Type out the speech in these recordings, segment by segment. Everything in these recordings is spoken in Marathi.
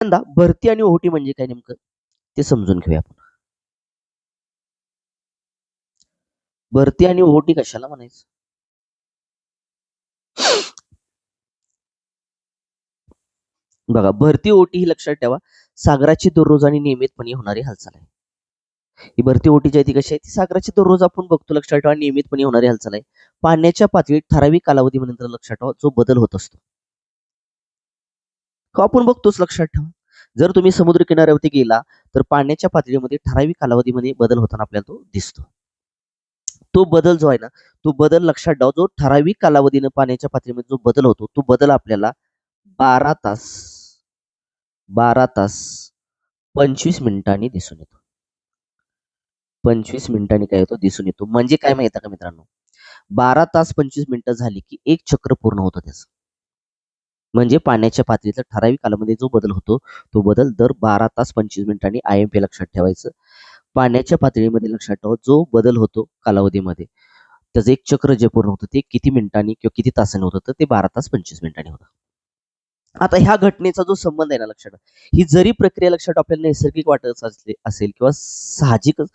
यंदा भरती आणि ओहोटी म्हणजे काय नेमकं ते समजून घेऊया आपण. भरती आणि ओहोटी कशाला म्हणायचं? बघा, भरती ओहोटी ही लक्षात ठेवा, सागराची दररोज आणि नियमितपणे होणारी हालचाल आहे. ही भरती ओहोटी जी आहे ती कशी आहे, ती सागराची दररोज आपण बघतो, लक्षात ठेवा, नियमितपणे होणारी हालचाल आहे. पाण्याच्या पातळीत ठराविक कालावधीनंतर लक्षात ठेवा जो बदल होत असतो. तो आपण बघतोच, लक्षात ठेवा. जर तुम्ही समुद्र किनाऱ्यावरती गेला तर पाण्याच्या पातळीमध्ये ठराविक कालावधीमध्ये बदल होताना आपल्याला तो दिसतो. तो बदल जो आहे ना, तो बदल लक्षात ठेवा, जो ठराविक कालावधीनं पाण्याच्या पातळीमध्ये जो बदल होतो, तो बदल आपल्याला 12 तास 12 तास 25 मिनिटांनी दिसून येतो. 25 मिनिटांनी काय होतो, दिसून येतो. म्हणजे काय माहिती आहे का मित्रांनो, 12 तास 25 मिनिटं झाली की एक चक्र पूर्ण होतं त्याचं. म्हणजे पाण्याच्या पातळीतला ठराविक कालामध्ये जो बदल होतो, तो बदल दर 12 तास 25 मिनिटांनी IMP लक्षात ठेवायचं. पाण्याच्या पातळीमध्ये लक्षात ठेवा जो बदल होतो कालावधीमध्ये, त्याचं एक चक्र जे पूर्ण होतं ते किती मिनिटांनी किंवा किती तासांनी होतं, तर ते 12 तास 25 मिनिटांनी होतं. आता ह्या घटनेचा जो संबंध आहे ना, लक्षात ठेवा, ही जरी प्रक्रिया लक्षात आपल्याला नैसर्गिक वाटत असेल किंवा साहजिकच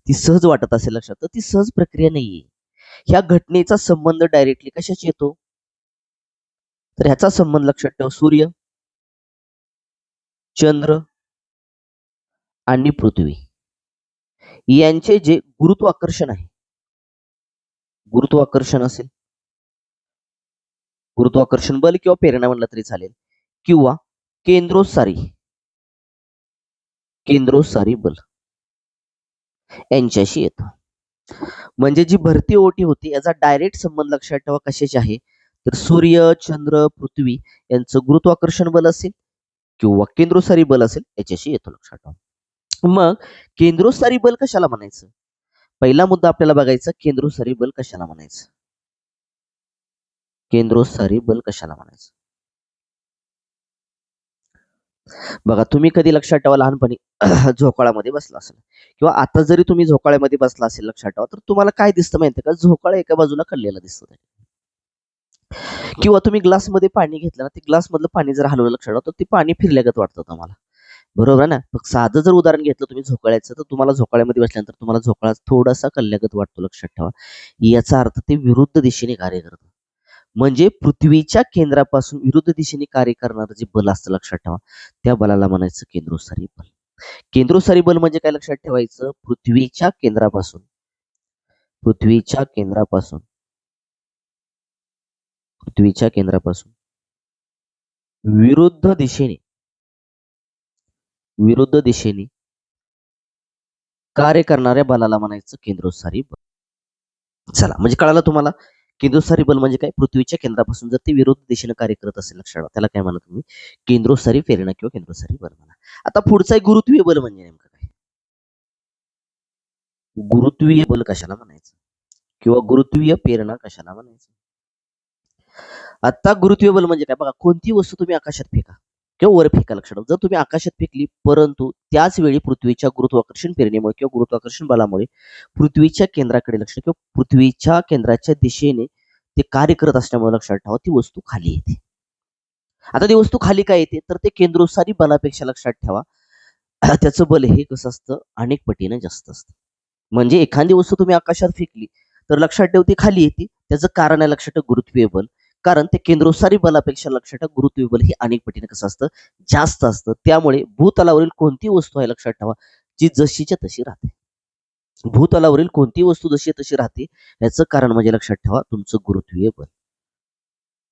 ती सहज वाटत असेल, लक्षात, तर ती सहज प्रक्रिया नाहीये. ह्या घटनेचा संबंध डायरेक्टली कशाशी येतो, तर ह्याचा संबंध लक्षात ठेवा सूर्य, चंद्र आणि पृथ्वी यांचे जे गुरुत्वाकर्षण आहे, गुरुत्वाकर्षण असेल, गुरुत्वाकर्षण बल किंवा प्रेरणा म्हणलं तरी चालेल, किंवा केंद्रोत्सारी केंद्रोत्सारी बल यांच्याशी येतो. म्हणजे जी भरती ओहोटी होती याचा डायरेक्ट संबंध लक्षात ठेवा कशाशी आहे, तर सूर्य, चंद्र, पृथ्वी यांचं गुरुत्वाकर्षण बल असेल किंवा केंद्रोत्सारी बल असेल याच्याशी येतो, लक्षात ठेवा. मग केंद्रोत्सारी बल कशाला म्हणायचं? पहिला मुद्दा आपल्याला बघायचा, केंद्रोत्सारी बल कशाला म्हणायचं. केंद्रोत्सारी बल कशाला म्हणायचं? बघा, तुम्ही कधी लक्षात ठेवा लहानपणी झोकाळ्यामध्ये बसला असेल किंवा आता जरी तुम्ही झोकाळ्यामध्ये बसला असेल, लक्षात ठेवा, तर तुम्हाला काय दिसतं माहितीये का, झोकाळा एका बाजूला कललेला दिसतो. किंवा तुम्ही ग्लासमध्ये पाणी घेतलं ना, ते ग्लास मधलं पाणी जर हलवलं, लक्षात ठेवा, तर ते पाणी फिरल्यागत वाटतं तुम्हाला. बरोबर आहे ना? मग साधं जर उदाहरण घेतलं तुम्ही झोकाळ्याचं, तर तुम्हाला झोकाळ्यामध्ये बसल्यानंतर तुम्हाला झोकाळा थोडासा कलल्यागत वाटतो, लक्षात ठेवा. याचा अर्थ ते विरुद्ध दिशेने कार्य करतं. म्हणजे पृथ्वीच्या केंद्रापासून विरुद्ध दिशेने कार्य करणारं जे बल असतं, लक्षात ठेवा, त्या बलाला म्हणायचं केंद्रोत्सारी बल. केंद्रोत्सारी बल म्हणजे काय, लक्षात ठेवायचं, पृथ्वीच्या केंद्रापासून पृथ्वीच्या केंद्रापासून विरुद्ध दिशेने विरुद्ध दिशेने कार्य करणाऱ्या बलाला म्हणायचं केंद्रोत्सारी बल. चला, म्हणजे कळालं तुम्हाला, केंद्रोत्सारी बल म्हणजे काय, पृथ्वीच्या केंद्रापासून जर ते विरुद्ध दिशेने कार्य करत असेल, लक्षात ठेवा, त्याला काय म्हणा तुम्ही, केंद्रोत्सारी प्रेरणा किंवा केंद्रोत्सारी बल म्हणा. आता पुढचा एक गुरुत्वीय बल म्हणजे नेमकं काय, गुरुत्वीय बल कशाला म्हणायचं किंवा गुरुत्वीय प्रेरणा कशाला म्हणायचं. आता गुरुत्वीय बल म्हणजे काय, बघा, कोणती वस्तू तुम्ही आकाशात फेका किंवा वर फेका, लक्षात ठेवा, जर तुम्ही आकाशात फेकली परंतु त्याच वेळी पृथ्वीच्या गुरुत्वाकर्षण प्रेरणेमुळे किंवा गुरुत्वाकर्षण बलामुळे पृथ्वीच्या केंद्राकडे लक्ष किंवा पृथ्वीच्या केंद्राच्या दिशेने ते कार्य करत असल्यामुळे, लक्षात ठेवा, ती वस्तू खाली येते. आता ती वस्तू खाली काय येते, तर ते केंद्रोत्सारी बलापेक्षा, लक्षात ठेवा, त्याचं बल हे कसं असतं, अनेक पटीने जास्त असतं. म्हणजे एखादी वस्तू तुम्ही आकाशात फेकली तर लक्षात ठेव ती खाली येते, त्याचं कारण आहे, लक्षात ठेव, गुरुत्वीय बल. कारण ते केंद्रोत्सारी बलापेक्षा, लक्षात ठेवा, गुरुत्वीय बल हे अनेक पटीने कसं असतं, जास्त असतं. त्यामुळे भूतलावरील कोणती वस्तू आहे, लक्षात ठेवा, जी जशीच्या तशी राहते. भूतलावरील कोणती वस्तू जशी तशी राहते याचं कारण म्हणजे, लक्षात ठेवा, तुमचं गुरुत्वीय बल.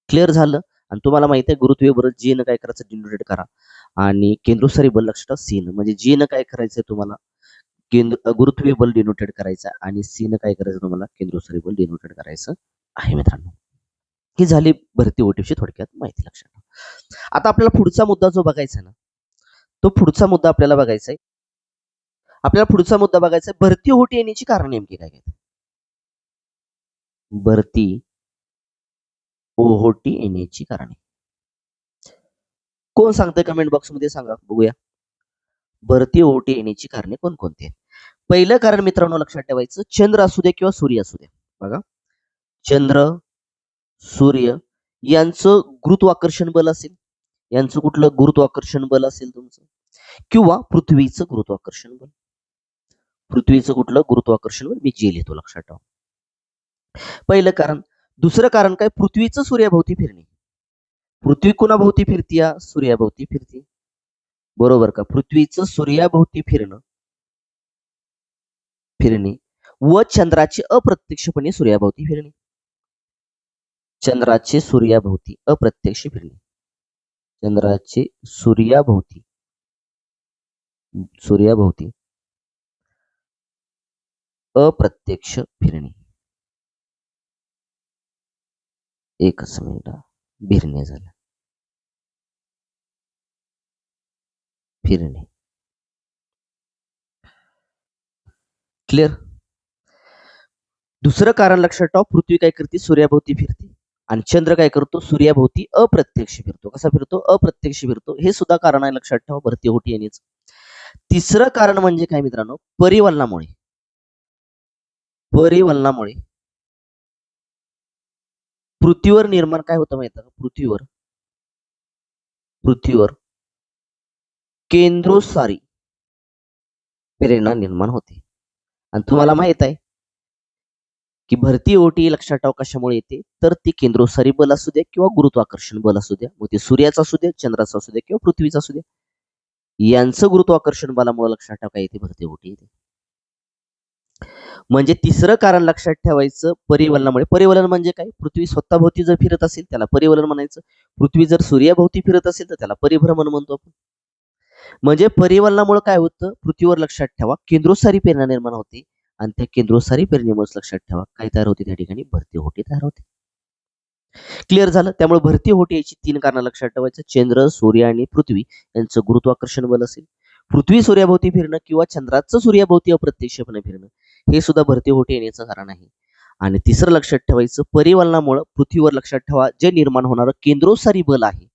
क्लिअर झालं? आणि तुम्हाला माहिती आहे गुरुत्वीय बल जी न काय करायचं, डिनोटेड करा, आणि केंद्रोत्सारी बल लक्षात ठेवा सी न, म्हणजे जी न काय करायचंय तुम्हाला, गुरुत्वीय बल डिनोटेड करायचं आणि सी न काय करायचं तुम्हाला, केंद्रोत्सारी बल डिनोटेड करायचं आहे. मित्रांनो, ही झाली भरती ओटीची थोडक्यात माहिती, लक्षात ठेवा. आता आपल्याला पुढचा मुद्दा जो बघायचा आहे ना, तो पुढचा मुद्दा आपल्याला बघायचा आहे. भरती ओहोटी येण्याची कारण नेमकी काय काय, भरती ओहोटी येण्याची कारणे कोण सांगतंय, कमेंट बॉक्स मध्ये सांगा, बघूया. भरती ओहोटी येण्याची कारणे कोणकोणती आहेत. पहिलं कारण मित्रांनो, लक्षात ठेवायचं, चंद्र असू दे किंवा सूर्य असू दे, बघा, चंद्र, सूर्य यांचं गुरुत्वाकर्षण बल असेल, यांचं कुठलं गुरुत्वाकर्षण बल असेल तुमचं, किंवा पृथ्वीचं गुरुत्वाकर्षण बल. पृथ्वीचं कुठलं गुरुत्वाकर्षण बल, मी जे लिहितो लक्षात ठेवा. पहिलं कारण. दुसरं कारण काय, पृथ्वीचं सूर्याभोवती फिरणे. पृथ्वी कोणाभोवती फिरतीया, सूर्याभोवती फिरते. बरोबर का. पृथ्वीचं सूर्याभोवती फिरणे व चंद्राचे अप्रत्यक्षपणे सूर्याभोवती फिरणे. चंद्राचे सूर्याभोवती अप्रत्यक्ष फिरणे. चंद्राचे सूर्याभोवती अप्रत्यक्ष फिरणे. एकच मिनिट, फिरणे झालं, फिरणे. क्लिअर. दुसरं कारण लक्षात ठेवा, पृथ्वी काय करते, सूर्याभोवती फिरते, आणि चंद्र काय करतो, सूर्याभोवती अप्रत्यक्ष फिरतो. कसा फिरतो, अप्रत्यक्ष फिरतो. हे सुद्धा कारण आहे, लक्षात ठेवा, भरती होती येण्याचं. तिसरं कारण म्हणजे काय मित्रांनो, परिवलनामुळे. परिवलनामुळे पृथ्वीवर निर्माण काय होतं माहिती का, पृथ्वीवर केंद्रोसारी प्रेरणा निर्माण होते. आणि तुम्हाला माहित आहे की भरती ओटी लक्षात ठेवा कशामुळे येते, तर ती केंद्रोसारी बल असू द्या किंवा गुरुत्वाकर्षण बल असू द्या, मग ते सूर्याचं असू द्या, चंद्राचं असू द्या किंवा पृथ्वीचं असू द्या, यांचं गुरुत्वाकर्षण बलामुळे लक्षात ठेवा काय येते, भरती ओटी येते. म्हणजे तिसरं कारण लक्षात ठेवायचं, परिवलनामुळे. परिवलन म्हणजे काय, पृथ्वी स्वतःभोवती जर फिरत असेल त्याला परिवलन म्हणायचं. पृथ्वी जर सूर्याभोवती फिरत असेल तर त्याला परिभ्रमण म्हणतो आपण. म्हणजे परिवलनामुळे काय होतं, पृथ्वीवर लक्षात ठेवा केंद्रोसारी प्रेरणा निर्माण होते, आणि त्या केंद्रोसारी प्रेरणेमुळे लक्षात ठेवा काय तयार होते, त्या ठिकाणी भरती ओहोटी तयार होते. क्लिअर झालं. त्यामुळे भरती ओहोटी याची 3 कारण लक्षात ठेवायचं, चंद्र, सूर्य आणि पृथ्वी यांचं गुरुत्वाकर्षण बल असेल, पृथ्वी सूर्याभोवती फिरणं किंवा चंद्राचं सूर्याभोवती अप्रत्यक्षपणे फिरणं, हे सुद्धा भरती ओहोटी येण्याचं कारण आहे. आणि तिसरं लक्षात ठेवायचं, परिवलनामुळे पृथ्वीवर लक्षात ठेवा जे निर्माण होणारं केंद्रोसारी बल आहे,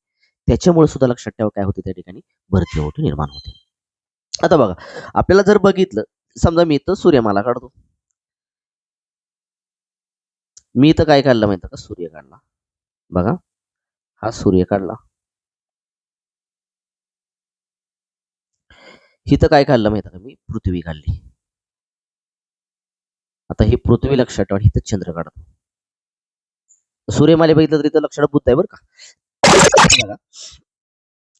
त्याच्यामुळे सुद्धा लक्षात ठेवा काय होते, त्या ठिकाणी भरती ओहोटी निर्माण होते. आता बघा, आपल्याला जर बघितलं, समजा मी इथं सूर्यमाला काढतो, मी इथं काय काढलं माहिती का, सूर्य काढला. बघा, हा सूर्य काढला. इथं काय काढलं माहिती का, मी पृथ्वी काढली. आता ही पृथ्वी लक्षात ठेवा, इथं चंद्र काढतो. सूर्यमाले बघितलं तर इथं लक्षात बुद्ध आहे बरं का.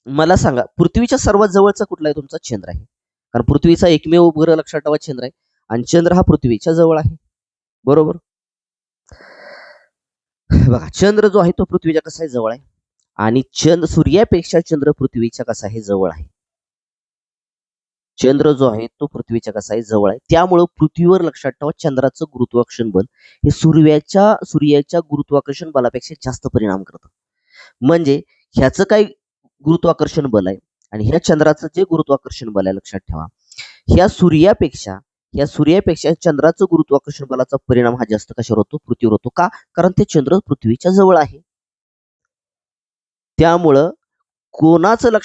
मला सांगा, पृथ्वीच्या सर्वात जवळचा कुठला आहे, तुमचा चंद्र आहे. कारण पृथ्वीचा एकमेव उपग्रह लक्षात ठेवा चंद्र आहे, आणि चंद्र हा पृथ्वीच्या जवळ आहे. बरोबर. बघा, चंद्र जो आहे तो पृथ्वीच्या कसा आहे, जवळ आहे, आणि सूर्यापेक्षा चंद्र पृथ्वीच्या कसा आहे, जवळ आहे. चंद्र जो आहे तो पृथ्वीच्या कसा आहे, जवळ आहे. त्यामुळे पृथ्वीवर लक्षात ठेवा चंद्राचं गुरुत्वाकर्षण बल हे सूर्याच्या गुरुत्वाकर्षण बलापेक्षा जास्त परिणाम करतं. म्हणजे ह्याचं काय गुरुत्वाकर्षण बल आहे आणि ह्या चंद्राचं जे गुरुत्वाकर्षण बल आहे, लक्षात ठेवा ह्या सूर्यापेक्षा चंद्राचं गुरुत्वाकर्षण बलाचा परिणाम हा जास्त कशावर होतो, पृथ्वीवर होतो. का? कारण ते चंद्र पृथ्वीच्या जवळ आहे. त्यामुळं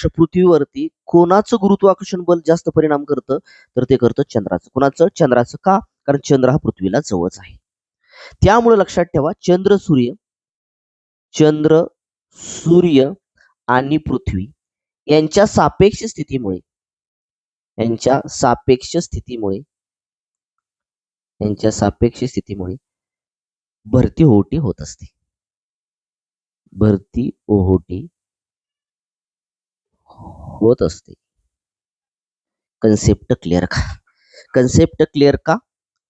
पृथ्वीवरती कोणाचं गुरुत्वाकर्षण बल जास्त परिणाम करतं, तर ते करतं चंद्राचं. कोणाचं? चंद्राचं. का? कारण चंद्र हा पृथ्वीला जवळच आहे. त्यामुळे लक्षात ठेवा चंद्र, सूर्य आणि पृथ्वी यांच्या सापेक्ष स्थितीमुळे भरती ओहोटी होत असते. भरती ओहोटी होत असते. कन्सेप्ट क्लिअर का? कन्सेप्ट क्लिअर का?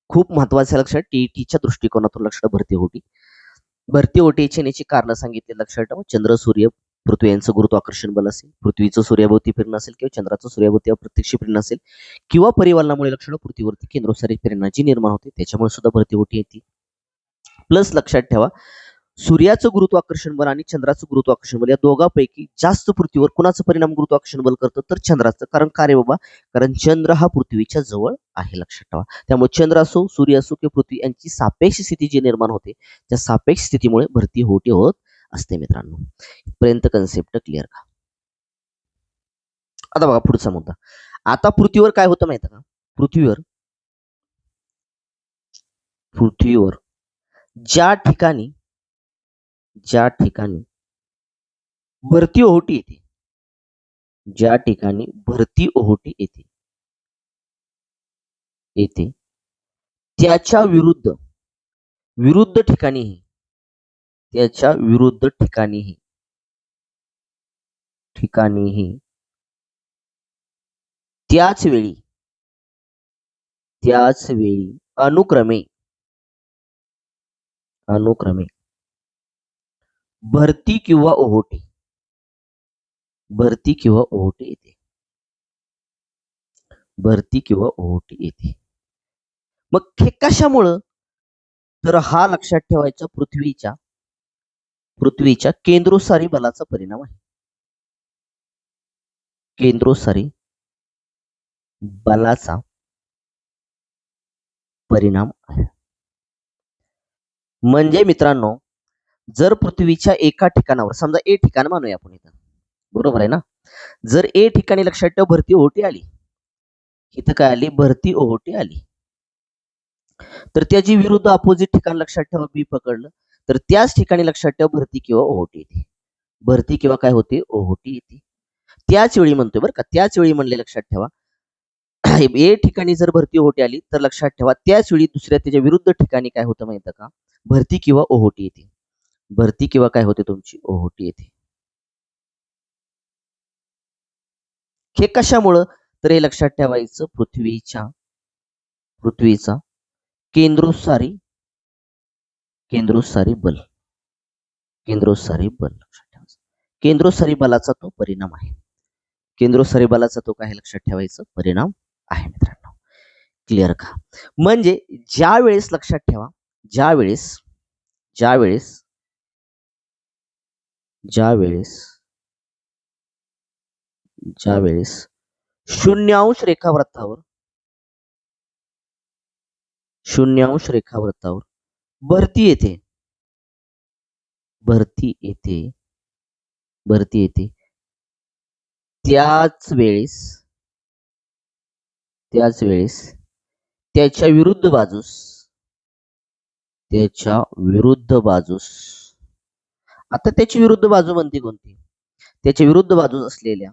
खूप महत्वाचं लक्षात, टीईटीच्या दृष्टिकोनातून लक्षात. भरती ओहोटीची येण्याची कारण सांगितले, लक्षात ठेवा. चंद्र, सूर्य, पृथ्वी यांचं गुरुत्वाकर्षण बल असेल, पृथ्वीचं सूर्याभोवती फिरणं असेल किंवा चंद्राचं सूर्याभोवती अप्रत्यक्ष फिरणं असेल, किंवा परिवलनामुळे लक्षण पृथ्वीवरती केंद्रोसारी प्रेरणाची निर्माण होते, त्याच्यामुळे सुद्धा भरती ओहोटी येते. प्लस लक्षात ठेवा सूर्याचं गुरुत्वाकर्षण बल आणि चंद्राचं गुरुत्वाकर्षण बल या दोघांपैकी जास्त पृथ्वीवर कुणाचं परिणाम गुरुत्वाकर्षण बल करतं, तर चंद्राचं. कारण का रे बाबा? कारण चंद्र हा पृथ्वीच्या जवळ आहे, लक्षात ठेवा. त्यामुळे चंद्र असो, सूर्य असो किंवा पृथ्वी यांची सापेक्ष स्थिती जी निर्माण होते, त्या सापेक्ष स्थितीमुळे भरती ओहोटी होत असते. मित्रांनो, पर्यंत कन्सेप्ट क्लिअर का? आता बघा पुढचा मुद्दा. आता पृथ्वीवर काय होतं माहिती का? पृथ्वीवर ज्या ठिकाणी भरती ओहोटी येते, ज्या ठिकाणी भरती ओहोटी येते त्याच्या विरुद्ध ठिकाणीही त्याच्या विरुद्ध ठिकाणीही त्याच वेळी अनुक्रमे भरती किंवा ओहोटी येते. मग हे कशामुळं? तर हा लक्षात ठेवायचा पृथ्वीच्या केंद्रोसारी बलाचा परिणाम आहे. केंद्रोसारी बलाचा परिणाम आहे. म्हणजे मित्रांनो, जर पृथ्वीच्या एका ठिकाणावर, समजा ए ठिकाण मानूया आपण इथं, बरोबर आहे ना? जर ए ठिकाणी लक्षात ठेवा भरती ओहोटी आली, इथं काय आली? भरती ओहोटी आली. तर त्याची विरुद्ध अपोजिट ठिकाण लक्षात ठेवा, बी पकडलं तर त्याच ठिकाणी लक्षात ठेवा भरती किंवा ओहोटी येते. भरती किंवा काय होते? ओहोटी येते. त्याच वेळी म्हणतोय बरं का, त्याच वेळी म्हणले लक्षात ठेवा. ए ठिकाणी जर भरती ओहोटी आली तर लक्षात ठेवा त्याच वेळी दुसऱ्या त्याच्या विरुद्ध ठिकाणी काय होतं माहिती का? भरती किंवा ओहोटी येते. भरती किंवा काय होते? तुमची ओहोटी येते. हे कशामुळं? तर हे लक्षात ठेवायचं पृथ्वीचा केंद्रोसारी बल लक्षात ठेवायचं. केंद्रोसारी बलाचा तो परिणाम आहे. केंद्रोसारी बलाचा तो काय लक्षात ठेवायचं? परिणाम आहे मित्रांनो. क्लिअर का? म्हणजे ज्या वेळेस लक्षात ठेवा, ज्या वेळेस शून्यावंश रेखावृत्तावर भरती येते त्याच वेळेस त्याच्या विरुद्ध बाजूस आता त्याची विरुद्ध बाजू म्हणते कोणती? त्याच्या विरुद्ध बाजूस असलेल्या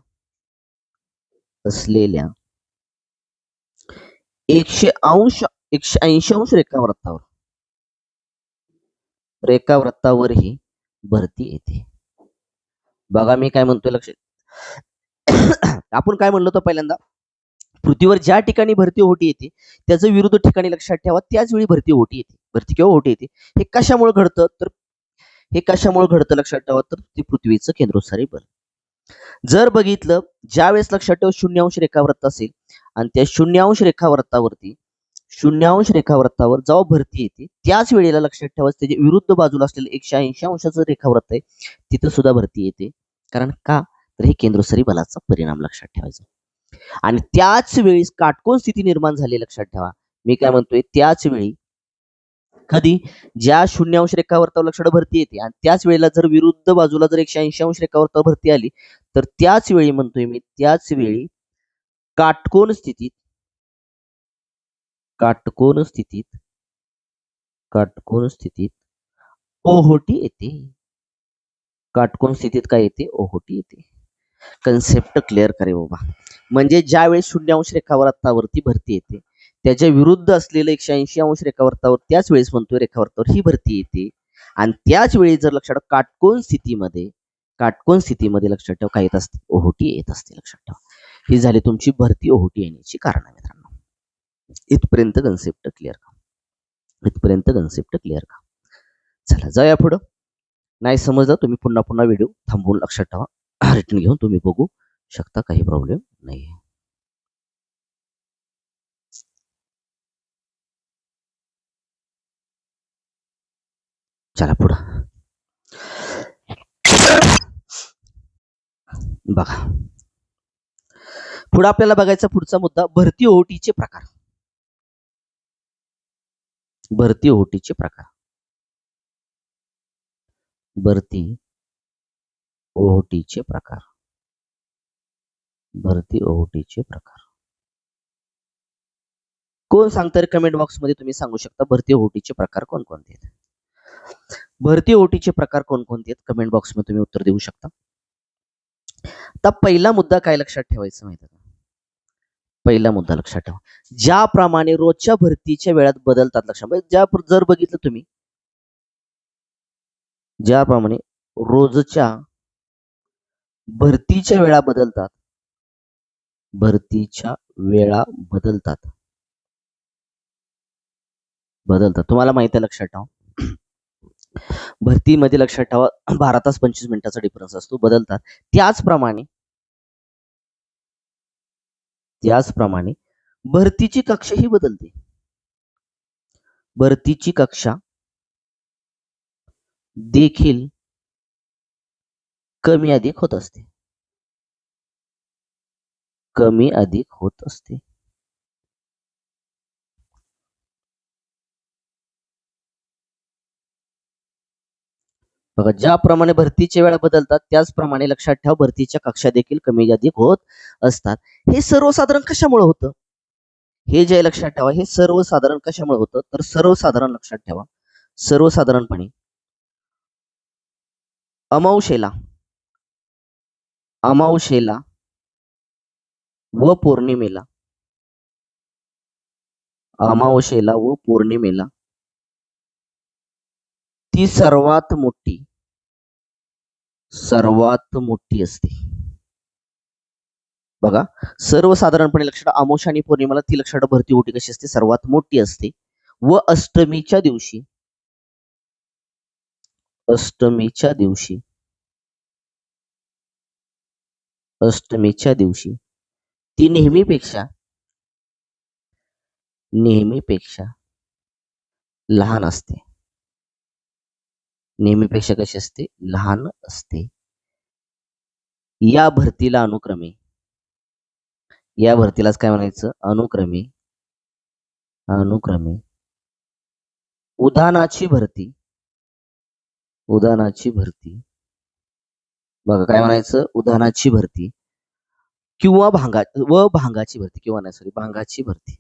180 अंश रेखावृत्तावरही भरती येते. बघा मी काय म्हणतोय लक्षात आपण काय म्हणलो होतं पहिल्यांदा? पृथ्वीवर ज्या ठिकाणी भरती ओहोटी येते त्याचं विरुद्ध ठिकाणी लक्षात ठेवा त्याच वेळी भरती किंवा ओहोटी येते. हे कशामुळे घडतं? लक्षात ठेवा तर ते पृथ्वीचं केंद्रोसारी बल. जर बघितलं ज्यावेळेस लक्षात ठेवा शून्यावंश रेखावृत्त असेल आणि त्या शून्यावंश रेखावृत्तावर जेव्हा भरती येते त्याच वेळेला लक्षात ठेवा त्याच्या विरुद्ध बाजूला असलेलं 180 अंशाचं रेखावृत्त आहे तिथं सुद्धा भरती येते. कारण का? तर हे केंद्रोसारी बलाचा परिणाम लक्षात ठेवायचा. आणि त्याच वेळी काटकोन स्थिती निर्माण झाली लक्षात ठेवा. मी काय म्हणतोय? त्याच वेळी कधी? ज्या शून्यावंश रेखावृत्तावर लक्षात भरती येते आणि त्याच वेळेला जर विरुद्ध बाजूला जर 180 अंश रेखावृत्तावर भरती आली तर त्याच वेळी म्हणतोय मी काटकोन स्थितीत ओहोटी येते. काटकोन स्थितीत काय येते? ओहोटी येते. कन्सेप्ट क्लिअर करे बाबा. म्हणजे ज्या वेळेस शून्यावंश रेखावृत्तावरती भरती येते त्याच्या विरुद्ध असलेलं 180 अंश रेखावृत्तावर त्याच वेळेस म्हणतोय रेखावृत्तावर ही भरती येते आणि त्याच वेळी जर लक्षात काटकोन स्थितीमध्ये लक्षात ठेवा काय येत असते? ओहोटी येत असते. लक्षात ठेवा. ही झाली तुमची भरती ओहोटी येण्याची कारण मित्रांनो. इथपर्यंत कन्सेप्ट क्लिअर का? चला जाऊया पुढं. नाही समजलं तुम्ही पुन्हा व्हिडिओ थांबवून लक्षात ठेवा, रिटर्न घेऊन तुम्ही बघू शकता, काही प्रॉब्लेम नाही. चला पुढं बघा. पुढे आपल्याला बघायचा पुढचा मुद्दा भरती ओहोटीचे प्रकार. भरती ओहोटीचे प्रकार. कोण सांगतं? कमेंट बॉक्स मध्ये तुम्ही सांगू शकता भरती ओहोटीचे प्रकार कोणकोणते आहेत. भरती ओहोटीचे प्रकार कोणकोणते आहेत कमेंट बॉक्स मध्ये तुम्ही उत्तर देऊ शकता. आता पहिला मुद्दा काय लक्षात ठेवायचं माहिती का? पहिला मुद्दा लक्षात ठेवा, ज्याप्रमाणे रोजच्या भरतीच्या वेळात बदलतात, लक्षात जर बघितलं तुम्ही, ज्याप्रमाणे रोजच्या भरतीच्या वेळा बदलतात, भरतीच्या वेळा बदलतात बदलतात तुम्हाला माहिती आहे, लक्षात ठेवा, भरतीमध्ये लक्षात ठेवा 12 तास 25 मिनिटाचा डिफरन्स असतो, बदलतात. त्याचप्रमाणे भरतीची कक्षा ही बदलते, भरतीची कक्षा देखील कमी अधिक होत असते, कमी अधिक होत असते. बघा, ज्याप्रमाणे भरतीच्या वेळा बदलतात त्याचप्रमाणे लक्षात ठेवा भरतीच्या कक्षा देखील कमी अधिक होत असतात. हे सर्वसाधारण कशामुळे होतं? हे जे लक्षात ठेवा, हे सर्वसाधारण कशामुळे होतं? तर सर्वसाधारण लक्षात ठेवा, सर्वसाधारणपणे अमावशेला व पौर्णिमेला, अमावशेला व पौर्णिमेला ती सर्वात मोठी असते. बघा, सर्वसाधारणपणे लक्षात अमावस्या आणि पौर्णिमेला ती लक्षात भरती ओटी कशी असते? सर्वात मोठी असते. व अष्टमीच्या दिवशी ती नेहमीपेक्षा लहान असते. नेहमीपेक्षा कशी असते? लहान असते. या भरतीलाच काय म्हणायचं? अनुक्रमे उदानाची भरती, बघा काय म्हणायचं? उदानाची भरती किंवा भांगाची भरती, किंवा नाही सॉरी भांगाची भरती.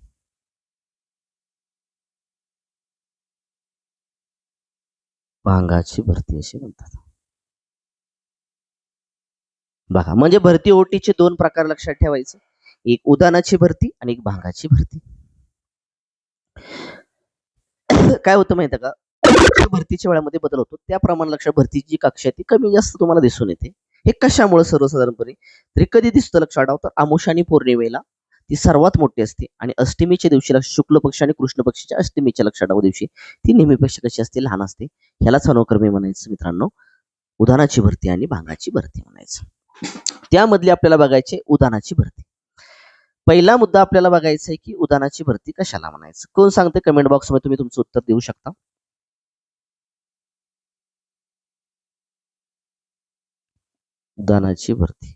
भांगाची भरती अशी म्हणतात. बघा, म्हणजे भरती ओटीचे दोन प्रकार लक्षात ठेवायचे, एक उदानाची भरती आणि एक भांगाची भरती. काय होतं माहिती का? भरतीच्या वेळामध्ये बदल होतो, त्याप्रमाणे लक्षात भरतीची कक्षा ती कमी जास्त तुम्हाला दिसून येते. हे कशामुळे? सर्वसाधारणपणे तरी कधी दिसतं लक्षात ठेवा, तर अमावस्या आणि पौर्णिमेला ती सर्वात मोठी असते, आणि अष्टमीच्या दिवशी शुक्ल पक्ष आणि कृष्ण पक्षाच्या अष्टमीच्या लक्षात दिवशी ती नेहमीपेक्षा कशी असते? लहान असते. ह्यालाच अनुक्रमे म्हणायचं मित्रांनो, उदानाची भरती आणि भांगाची भरती म्हणायचं. त्यामधली आपल्याला बघायचे उदानाची भरती. पहिला मुद्दा आपल्याला बघायचा आहे की उदानाची भरती कशाला म्हणायचं. कोण सांगते? कमेंट बॉक्स मध्ये तुम्ही तुमचं उत्तर देऊ शकता. उदानाची भरती.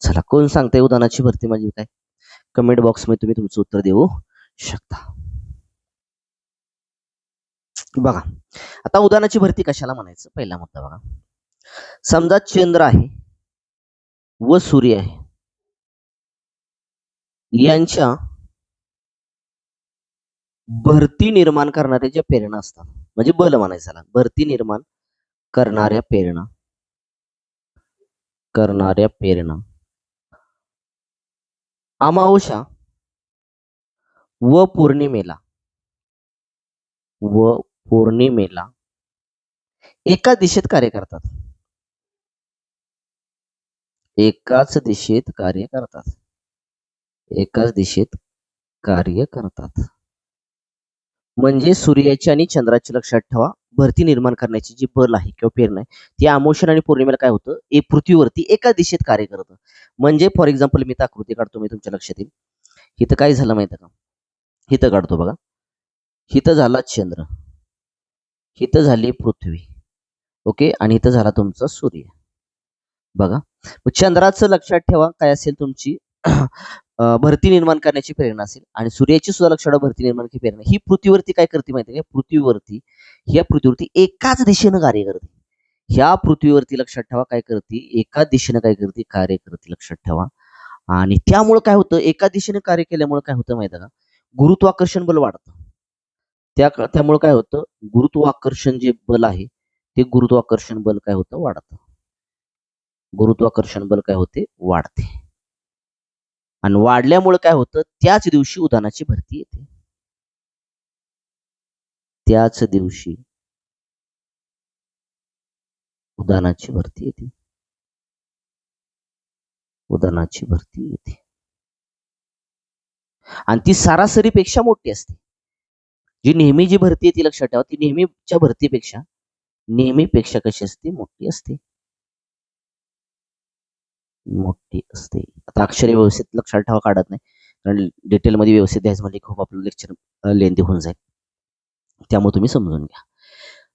चला, कोण सांगते उदानाची भरती म्हणजे काय? कमेंट बॉक्स मध्ये तुम्ही तुमचं उत्तर देऊ शकता. बघा, आता उदानाची भरती कशाला म्हणायचं? पहिला मुद्दा बघा, समजा चंद्र आहे व सूर्य आहे, यांच्या भरती निर्माण करणाऱ्या ज्या प्रेरणा असतात, म्हणजे बल म्हणायचं, भरती निर्माण करणाऱ्या प्रेरणा अमावस्या व पौर्णिमेला एका दिशेत कार्य करतात. एकाच दिशेत कार्य करतात. म्हणजे सूर्याची आणि चंद्राची लक्षात ठेवा भरती निर्माण करण्याची जी बल आहे किंवा प्रेरणा आहे, ती अमावस्या आणि पौर्णिमेला काय होतं? पृथ्वीवरती एका दिशेत कार्य करतं. म्हणजे फॉर एक्झाम्पल मी आकृती काढतो, मी तुमच्या लक्षात येईल. इथं काय झालं माहिती का? इथं काढतो बघा, इथं झाला चंद्र, इथं झाली पृथ्वी, ओके, आणि इथं झाला तुमचा सूर्य. बघा, चंद्राचं लक्षात ठेवा काय असेल? तुमची भरती निर्माण करण्याची प्रेरणा असेल, आणि सूर्याची सुद्धा लक्षात भरती निर्माण करण्याची प्रेरणा. ही पृथ्वीवरती काय करते माहिती आहे? पृथ्वीवरती एकाच दिशेनं कार्य करते. ह्या पृथ्वीवरती लक्षात ठेवा काय करते? एका दिशेनं काय करते? कार्य करते, लक्षात ठेवा. आणि त्यामुळे काय होतं? एका दिशेने कार्य केल्यामुळे काय होतं माहिती का? गुरुत्वाकर्षण बल वाढतं. त्यामुळे काय होतं? गुरुत्वाकर्षण जे बल आहे ते गुरुत्वाकर्षण बल काय होतं, वाढतं. गुरुत्वाकर्षण बल काय होते, वाढते. आणि वाढल्यामुळे काय होतं, त्याच दिवशी उदानाची भरती येते. त्याच दिवशी उदानाची भरती येते. उदानाची भरती येते. आणि ती सरासरीपेक्षा मोठी असते. जी नेहमी जी भरती आहे ती लक्षात ठेवा, ती नेहमीच्या भरतीपेक्षा नेहमीपेक्षा कशी असते, मोठी असते. मोठी असते. आता अक्षरे व्यवस्थित लक्षात ठेवा, काढत नाही, कारण डिटेलमध्ये व्यवस्थित द्यायचं म्हणजे खूप आपलं लेक्चर लेंदी होऊन जाईल. त्यामुळे तुम्ही समजून घ्या.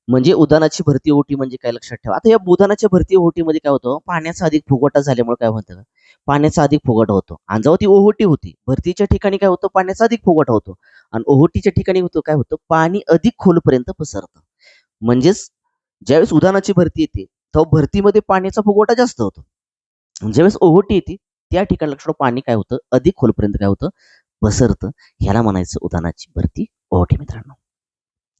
म्हणजे उदानाची भरती ओहोटी म्हणजे काय लक्षात ठेवा. आता या उदानाच्या भरती ओहोटीमध्ये काय होतं, पाण्याचा अधिक फुगवटा झाल्यामुळे काय होतं, पाण्याचा अधिक फुगवटा होतो. आणि जेव्हा ती ओहोटी होती, भरतीच्या ठिकाणी काय होतं, पाण्याचा अधिक फुगवटा होतो. आणि ओहोटीच्या ठिकाणी होतं काय होतं, पाणी अधिक खोलपर्यंत पसरतं. म्हणजेच ज्यावेळेस उदानाची भरती येते तेव्हा भरतीमध्ये पाण्याचा फुगवटा जास्त होतो. ज्यावेळेस ओहोटी येते त्या ठिकाणी लक्षात पाणी काय होतं, अधिक खोलपर्यंत काय होतं, पसरतं. ह्याला म्हणायचं उदानाची भरती ओहोटी मित्रांनो.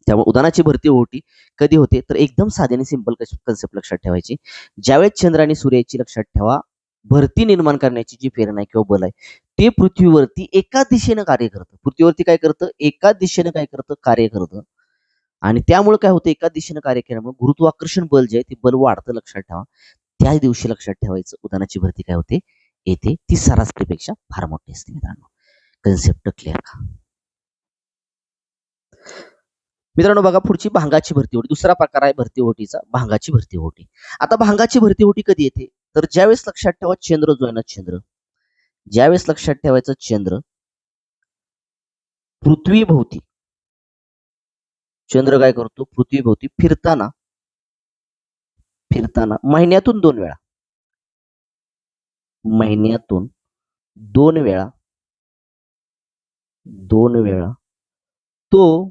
त्यामुळे उदानाची भरती ओहोटी कधी होते, तर एकदम साधी आणि सिंपल कन्सेप्ट लक्षात ठेवायची. ज्यावेळेस चंद्र आणि सूर्याची लक्षात ठेवा भरती निर्माण करण्याची जी प्रेरणा आहे किंवा बल आहे, ते पृथ्वीवरती एका दिशेनं कार्य करतं. पृथ्वीवरती काय करतं, एका दिशेनं काय करतं, कार्य करतं. आणि त्यामुळे काय होतं, एका दिशेनं कार्य केल्यामुळे गुरुत्वाकर्षण बल जे आहे ते बल वाढतं, लक्षात ठेवा. त्याच दिवशी लक्षात ठेवायचं उदानाची भरती काय होते, येते. ती सरासरीपेक्षा फार मोठी असते मित्रांनो. कन्सेप्ट क्लिअर का मित्रांनो? बघा पुढची भांगाची भरती ओहोटी. दुसरा प्रकार आहे भरती ओहोटीचा, भांगाची भरती ओहोटी. आता भांगाची भरती ओहोटी कधी येते, तर ज्यावेळेस लक्षात ठेवा चंद्र जो आहे ना, चंद्र ज्यावेळेस लक्षात ठेवायचं चंद्र पृथ्वीभोवती, चंद्र काय करतो, पृथ्वीभोवती फिरताना फिरताना महिन्यातून 2 वेळा, महिन्यातून 2 वेळा 2 वेळा तो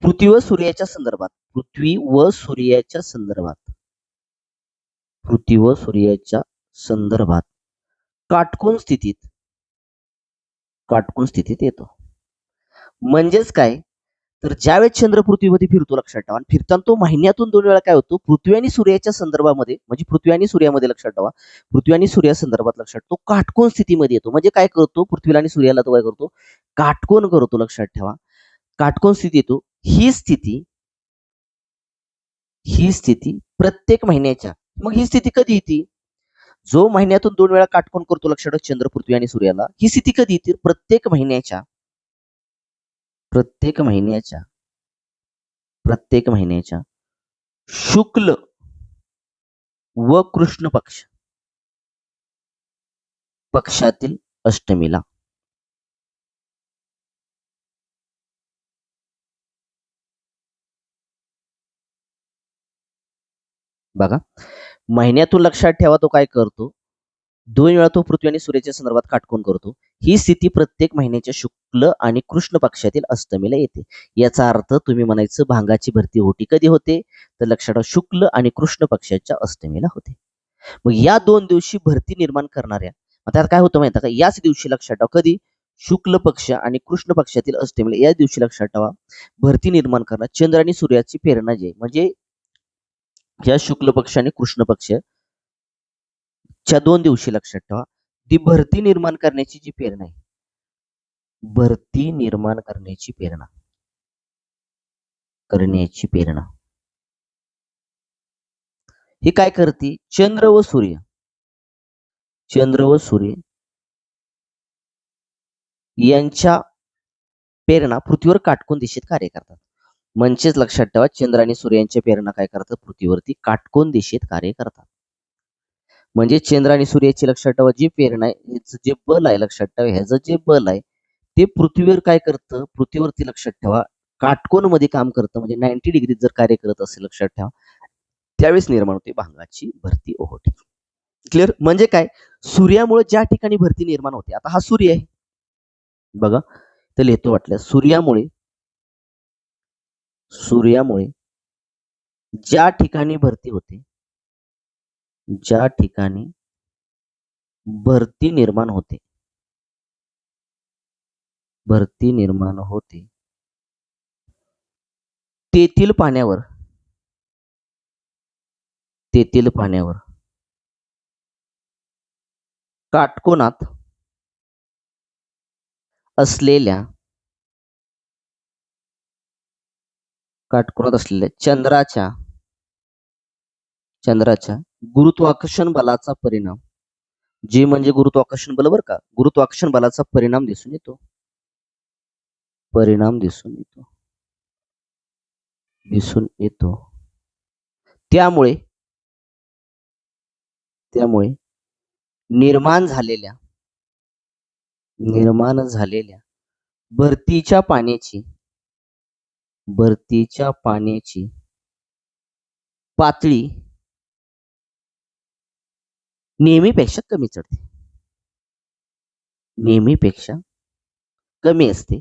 पृथ्वी व सूर्याच्या संदर्भात, पृथ्वी व सूर्याच्या संदर्भात, पृथ्वी व सूर्याच्या संदर्भात काटकोन स्थितीत, काटकोन स्थितीत येतो. म्हणजेच काय, तर ज्यावेळेस चंद्र पृथ्वीमध्ये फिरतो, लक्षात ठेवा, आणि फिरताना तो महिन्यातून 2 वेळा काय होतो, पृथ्वी आणि सूर्याच्या संदर्भामध्ये, म्हणजे पृथ्वी आणि सूर्यामध्ये लक्षात ठेवा, पृथ्वी आणि सूर्या संदर्भात लक्षात तो काटकोन स्थितीमध्ये येतो. म्हणजे काय करतो, पृथ्वीला आणि सूर्याला तो काय करतो, काटकोन करतो. लक्षात ठेवा, काटकोन स्थिती येतो. ही स्थिती प्रत्येक महिन्याच्या, मग ही स्थिती कधी येते, जो महिन्यातून 2 वेळा काटकोन करतो, लक्षात ठेवा, चंद्र पृथ्वी आणि सूर्याला, ही स्थिती कधी येते, प्रत्येक महिन्याच्या शुक्ल व कृष्ण पक्षातील अष्टमीला. बघा, महिन्यातून लक्षात ठेवा तो काय करतो, 2 वेळा तो पृथ्वी आणि सूर्याच्या संदर्भात काटकोन करतो. ही स्थिती प्रत्येक महिन्याच्या शुक्ल आणि कृष्ण पक्षातील अष्टमीला येते. याचा अर्थ तुम्ही म्हणायचं भांगाची भरती ओहोटी कधी होते, तर लक्षात ठेवा शुक्ल आणि कृष्ण पक्षाच्या अष्टमीला होते. मग या 2 दिवशी भरती निर्माण करणाऱ्या, आता काय होतं माहिती का, याच दिवशी लक्षात ठेवा, कधी, शुक्ल पक्ष आणि कृष्ण पक्षातील अष्टमीला या दिवशी लक्षात ठेवा भरती निर्माण करणार चंद्र आणि सूर्याची प्रेरणा जे, म्हणजे या शुक्ल पक्ष आणि कृष्ण पक्ष च्या 2 दिवशी लक्षात ठेवा ती भरती निर्माण करण्याची जी प्रेरणा आहे, भरती निर्माण करण्याची प्रेरणा ही काय करते, चंद्र व सूर्य यांच्या प्रेरणा पृथ्वीवर काटकोन दिशेत कार्य करतात. म्हणजेच लक्षात ठेवा चंद्र आणि सूर्यांच्या प्रेरणा काय करतात, पृथ्वीवरती काटकोन दिशेत कार्य करतात. म्हणजे चंद्र आणि सूर्याची लक्षात ठेवा जी प्रेरणा आहे, ह्याचं जे बल आहे, लक्षात ठेवा ह्याचं जे बल आहे ते पृथ्वीवर काय करतं, पृथ्वीवरती लक्षात ठेवा काटकोन मध्ये काम करतं. म्हणजे 90 डिग्री जर कार्य करत असेल, लक्षात ठेवा त्यावेळेस निर्माण होते भांगाची भरती ओहोटी. क्लिअर? म्हणजे काय, सूर्यामुळे ज्या ठिकाणी भरती निर्माण होते, आता हा सूर्य आहे बघा, तर लिहितो वाटल्यास, सूर्यामुळे ज्या ठिकाणी भरती होते, ज्या ठिकाणी भरती निर्माण होते तेथील पाण्यावर तेथील पाण्यावर काटकोनात असलेल्या चंद्राच्या गुरुत्वाकर्षण बलाचा परिणाम, जे म्हणजे गुरुत्वाकर्षण बल बरं का, गुरुत्वाकर्षण बलाचा परिणाम दिसून येतो. त्यामुळे निर्माण झालेल्या भरतीच्या पाण्याची पातळी नेहमीपेक्षा कमी असते,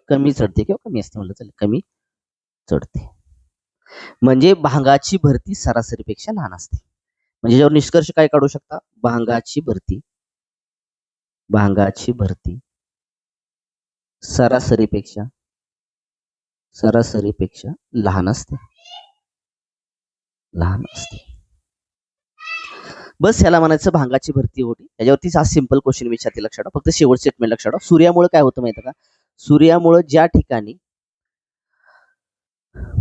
कमी चढते किंवा कमी असते म्हणलं चालेल, कमी चढते. म्हणजे भांगाची भरती सरासरीपेक्षा लहान असते. म्हणजे याच्यावर निष्कर्ष काय काढू शकता, भांगाची भरती सरासरीपेक्षा लहान असते. बस ह्याला म्हणायचं भांगाची भरती होती. त्याच्यावरती हा सिंपल क्वेश्चन विचारते, लक्षात ठेवा. फक्त शेवटचे स्टेटमेंट लक्षात ठेवा. सूर्यामुळे काय होतं माहिती का, सूर्यामुळे ज्या ठिकाणी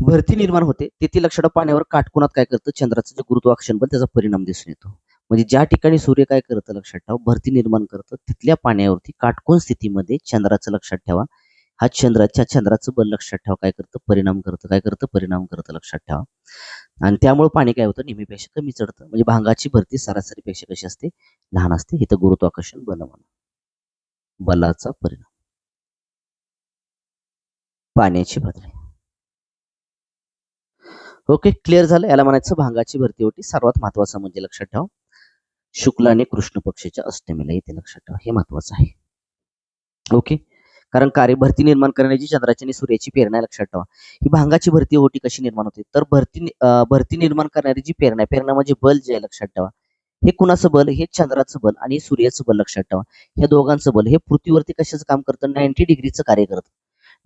भरती निर्माण होते तेथे लक्षात पाण्यावर काटकोनात काय करतं, चंद्राचं जे गुरुत्वाकर्षण बल त्याचा परिणाम दिसून येतो. म्हणजे ज्या ठिकाणी सूर्य काय करतं लक्षात ठेवा, भरती निर्माण करतं, तिथल्या पाण्यावरती काटकोन स्थितीमध्ये चंद्राचं लक्षात ठेवा, हा चंद्राचं बल लक्षात ठेवा काय करतं, परिणाम करतं लक्षात ठेवा. आणि त्यामुळे पाणी काय होतं, नेहमीपेक्षा कमी चढतं. म्हणजे भांगाची भरती सरासरीपेक्षा कशी असते, लहान असते. इथं गुरुत्वाकर्षण बलाचा परिणाम, पाण्याची पातळी. ओके, क्लिअर झालं. याला म्हणायचं भांगाची भरती होती. सर्वात महत्वाचं म्हणजे लक्षात ठेवा, शुक्ल आणि कृष्ण पक्षाच्या अष्टमीला इथे लक्षात ठेवा, हे महत्वाचं आहे. ओके, कारण भरती निर्माण करण्याची चंद्राची आणि सूर्याची प्रेरणा लक्षात ठेवा. ही भांगाची भरती होती कशी निर्माण होते, तर भरती निर्माण करणारी जी प्रेरणा म्हणजे बल जे आहे लक्षात ठेवा, हे कुणाचं बल, हे चंद्राचं बल आणि सूर्याचं बल लक्षात ठेवा. ह्या दोघांचं बल हे पृथ्वीवरती कशाचं काम करतं, 90 डिग्रीचं कार्य करतं.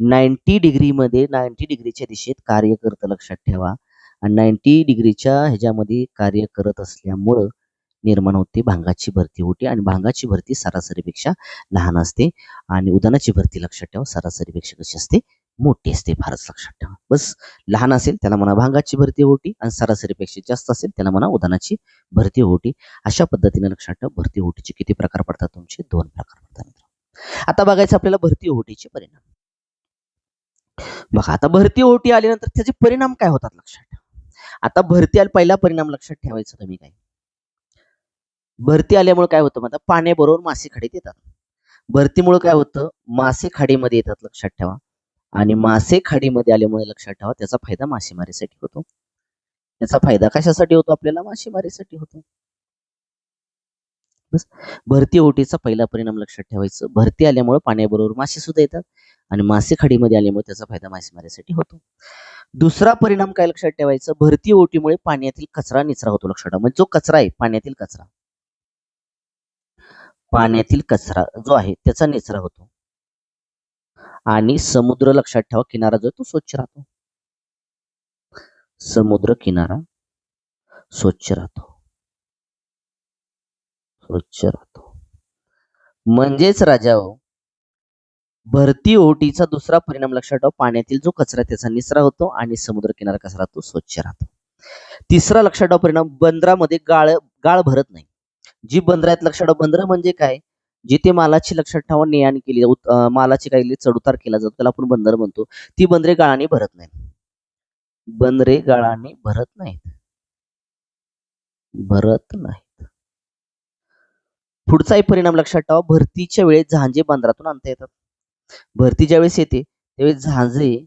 90 डिग्रीच्या दिशेत कार्य करतं लक्षात ठेवा. आणि 90 डिग्रीच्या ह्याच्यामध्ये कार्य करत असल्यामुळं निर्माण होते भांगाची भरती होते. आणि भांगाची भरती सरासरीपेक्षा लहान असते. आणि उदानाची भरती लक्षात ठेवा सरासरीपेक्षा कशी असते, मोठी असते. फारच लक्षात ठेवा. बस, लहान असेल त्याला म्हणा भांगाची भरती होती आणि सरासरीपेक्षा जास्त असेल त्याला म्हणा उदानाची भरती होती. अशा पद्धतीने लक्षात ठेवा. भरती होटीचे किती प्रकार पडतात तुमचे, 2 प्रकार पडतात. आता बघायचं आपल्याला भरती होटीचे परिणाम. बघा, आता भरती ओटी आल्यानंतर त्याचे परिणाम काय होतात लक्षात ठेवा. आता भरती पहिला परिणाम लक्षात ठेवायचा तुम्ही काय, भरती आल्यामुळे काय होतं, आता पाण्याबरोबर मासे खाडीत येतात. भरतीमुळे काय होतं, मासे खाडीमध्ये येतात लक्षात ठेवा. आणि मासे खाडीमध्ये आल्यामुळे लक्षात ठेवा त्याचा फायदा मासेमारीसाठी होतो. त्याचा फायदा कशासाठी होतो, आपल्याला मासेमारीसाठी होतो. बस, भरती ओटीचा पहिला परिणाम लक्षात ठेवायचं, भरती आल्यामुळे पाण्याबरोबर मासे सुद्धा येतात आणि मासे खाडीमध्ये आल्यामुळे त्याचा फायदा मासेमारीसाठी होतो. दुसरा परिणाम काय लक्षात ठेवायचं, भरती ओटीमुळे पाण्यातील कचरा निचरा होतो लक्षात ठेवा. म्हणजे जो कचरा आहे, पाण्यातील कचरा जो आहे त्याचा निचरा होतो. आणि समुद्र लक्षात ठेवा, किनारा जो तो स्वच्छ राहतो. समुद्र किनारा स्वच्छ राहतो. म्हणजेच राजाओ, भरती ओहोटीचा दुसरा परिणाम लक्षात ठेवा, पाण्यातील जो कचरा त्याचा निचरा होतो आणि समुद्र किनारा कसा राहतो, स्वच्छ राहतो. तिसरा लक्षात ठेवा परिणाम, बंदरामध्ये गाळ भरत नाही. जी बंदर आहेत लक्षात ठेवा, बंदर म्हणजे काय, जिथे मालाची लक्षात ठेवा ने आण केली, मालाची काही चढउतार केला जातो त्याला आपण बंदर म्हणतो. ती बंदरे गाळाने भरत नाहीत. पुढचाही परिणाम लक्षात ठेवा, भरतीच्या वेळेस जहाजे बंदरातून आणता येतात. भरती ज्या वेळेस येते त्यावेळेस जहाजे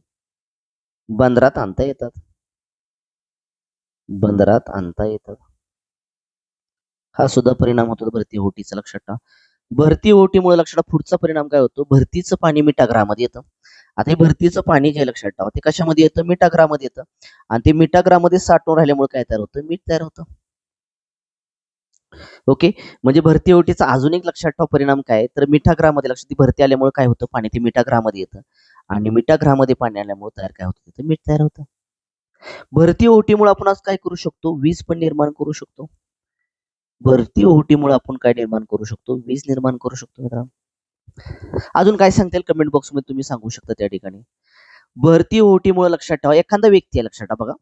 बंदरात आणता येतात. हा सुद्धा परिणाम होतो भरती ओहोटीचा लक्षात ठेवा. भरती ओहोटीमुळे लक्षात ठेवा पुढचा परिणाम काय होतो, भरतीचं पाणी मिठागृहामध्ये येतं. आता हे भरतीचं पाणी जे लक्षात ठेवा ते कशामध्ये येतं, मिठागृहामध्ये येतं. आणि ते मिठागृहामध्ये साठवून राहिल्यामुळे काय तयार होतं, मीठ तयार होतं. ओके, म्हणजे भरती ओहोटीचा अजून एक लक्षात ठेवा परिणाम काय, तर मिठागृहामध्ये लक्षात भरती आल्यामुळे काय होतं, पाणी ते मिठागृहामध्ये येतं. आणि मिठागृहामध्ये पाणी आल्यामुळे काय होतं, मीठ तयार होतं. भरती ओहोटीमुळे आपण आज काय करू शकतो? वीज पण निर्माण करू शकतो. भरती ओहोटीमुळे आपण काय निर्माण करू शकतो? वीज निर्माण करू शकतो मित्रांनो. अजून काय सांगता येईल कमेंट बॉक्समध्ये तुम्ही सांगू शकता त्या ठिकाणी. भरती ओहोटीमुळे लक्षात ठेवा, एखादा व्यक्ती आहे लक्षात ठेवा बघा.